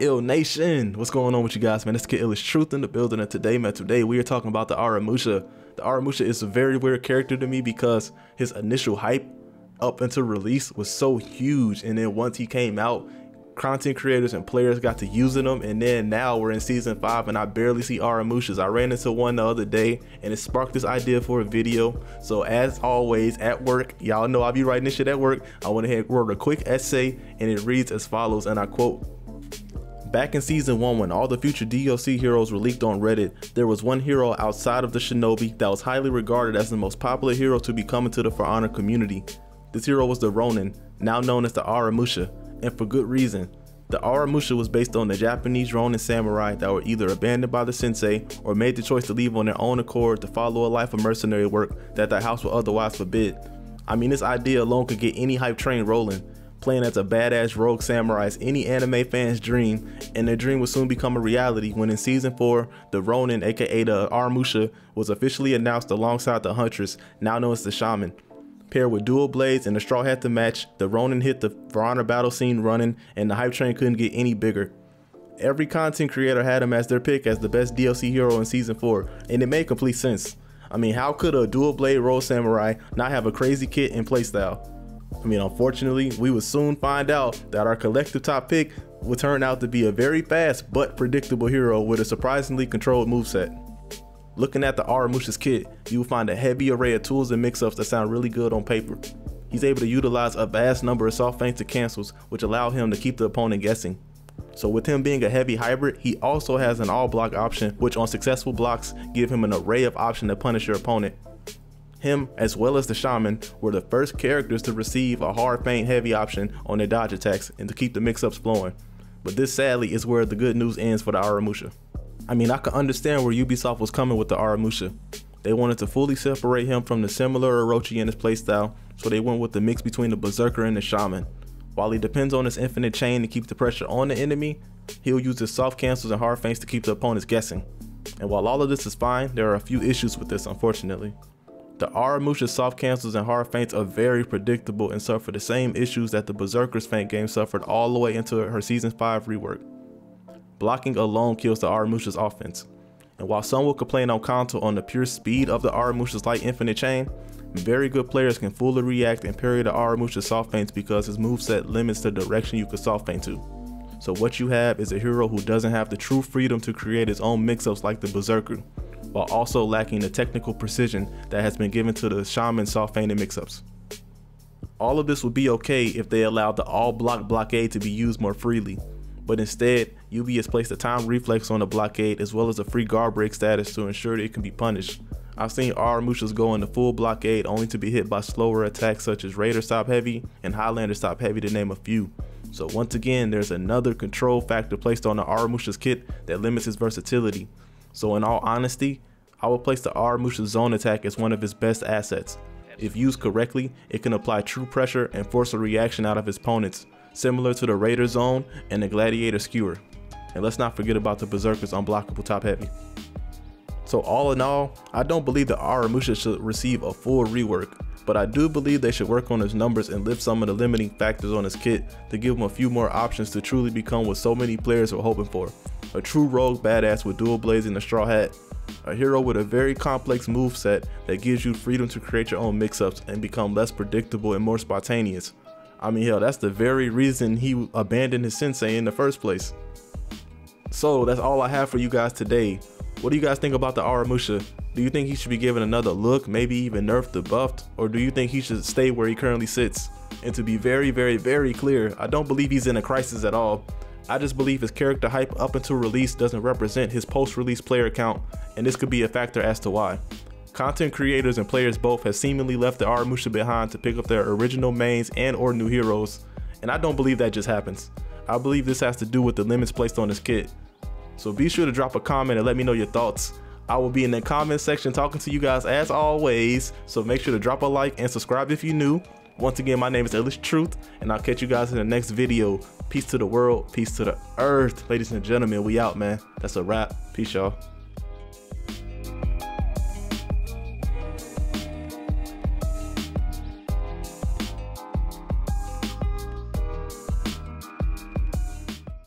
Ill Nation, what's going on with you guys, man? It's Kid Illest Truth in the building, and today, man, we are talking about the Aramusha. The Aramusha is a very weird character to me because his initial hype up until release was so huge, and then once he came out, content creators and players got to using them, and then now we're in season 5 and I barely see Aramushas. I ran into one the other day and it sparked this idea for a video. So as always, at work, y'all know I be writing this shit at work, I went ahead and wrote a quick essay, and it reads as follows, and I quote: "Back in season 1, when all the future DLC heroes were leaked on Reddit, there was one hero outside of the Shinobi that was highly regarded as the most popular hero to be coming to the For Honor community. This hero was the Ronin, now known as the Aramusha, and for good reason. The Aramusha was based on the Japanese Ronin samurai that were either abandoned by the sensei or made the choice to leave on their own accord to follow a life of mercenary work that their house would otherwise forbid. I mean, this idea alone could get any hype train rolling. Playing as a badass rogue samurai is any anime fan's dream, and their dream would soon become a reality when in season 4, the Ronin, aka the Aramusha, was officially announced alongside the Huntress, now known as the Shaman. Paired with dual blades and a straw hat to match, the Ronin hit the For Honor battle scene running, and the hype train couldn't get any bigger. Every content creator had him as their pick as the best DLC hero in season 4, and it made complete sense. I mean, how could a dual blade rogue samurai not have a crazy kit and playstyle? I mean, unfortunately, we would soon find out that our collective top pick would turn out to be a very fast but predictable hero with a surprisingly controlled moveset. Looking at the Aramusha's kit, you will find a heavy array of tools and mix-ups that sound really good on paper. He's able to utilize a vast number of soft feints and cancels, which allow him to keep the opponent guessing. So with him being a heavy hybrid, he also has an all block option, which on successful blocks give him an array of options to punish your opponent. Him, as well as the Shaman, were the first characters to receive a hard feint heavy option on their dodge attacks and to keep the mix-ups flowing. But this sadly is where the good news ends for the Aramusha. I mean, I can understand where Ubisoft was coming with the Aramusha. They wanted to fully separate him from the similar Orochi in his playstyle, so they went with the mix between the Berserker and the Shaman. While he depends on his infinite chain to keep the pressure on the enemy, he'll use his soft cancels and hard feints to keep the opponents guessing. And while all of this is fine, there are a few issues with this, unfortunately. The Aramusha's soft cancels and hard feints are very predictable and suffer the same issues that the Berserker's feint game suffered all the way into her season 5 rework. Blocking alone kills the Aramusha's offense. And while some will complain on console on the pure speed of the Aramusha's light infinite chain, very good players can fully react and parry the Aramusha's soft feints because his moveset limits the direction you can soft feint to. So what you have is a hero who doesn't have the true freedom to create his own mix-ups like the Berserker, while also lacking the technical precision that has been given to the Shaman soft feinted mix-ups. All of this would be okay if they allowed the all block blockade to be used more freely, but instead, UB has placed a time reflex on the blockade as well as a free guard break status to ensure that it can be punished. I've seen Aramushas go into full blockade only to be hit by slower attacks such as Raider Stop Heavy and Highlander Stop Heavy, to name a few. So once again, there's another control factor placed on the Aramusha's kit that limits his versatility. So in all honesty, I would place the Aramusha's zone attack as one of his best assets. If used correctly, it can apply true pressure and force a reaction out of his opponents, similar to the Raider Zone and the Gladiator Skewer. And let's not forget about the Berserker's unblockable top heavy. So all in all, I don't believe the Aramusha should receive a full rework, but I do believe they should work on his numbers and lift some of the limiting factors on his kit to give him a few more options to truly become what so many players are hoping for. A true rogue badass with dual blades and a straw hat. A hero with a very complex moveset that gives you freedom to create your own mix-ups and become less predictable and more spontaneous. I mean, hell, that's the very reason he abandoned his sensei in the first place. So that's all I have for you guys today. What do you guys think about the Aramusha? Do you think he should be given another look, maybe even nerfed or buffed? Or do you think he should stay where he currently sits? And to be very, very, very clear, I don't believe he's in a crisis at all. I just believe his character hype up until release doesn't represent his post-release player count, and this could be a factor as to why. Content creators and players both have seemingly left the Aramusha behind to pick up their original mains and or new heroes, and I don't believe that just happens. I believe this has to do with the limits placed on his kit. So be sure to drop a comment and let me know your thoughts. I will be in the comment section talking to you guys as always, so make sure to drop a like and subscribe if you're new. Once again, my name is Illest Truth, and I'll catch you guys in the next video. Peace to the world, peace to the earth. Ladies and gentlemen, we out, man. That's a wrap. Peace, y'all.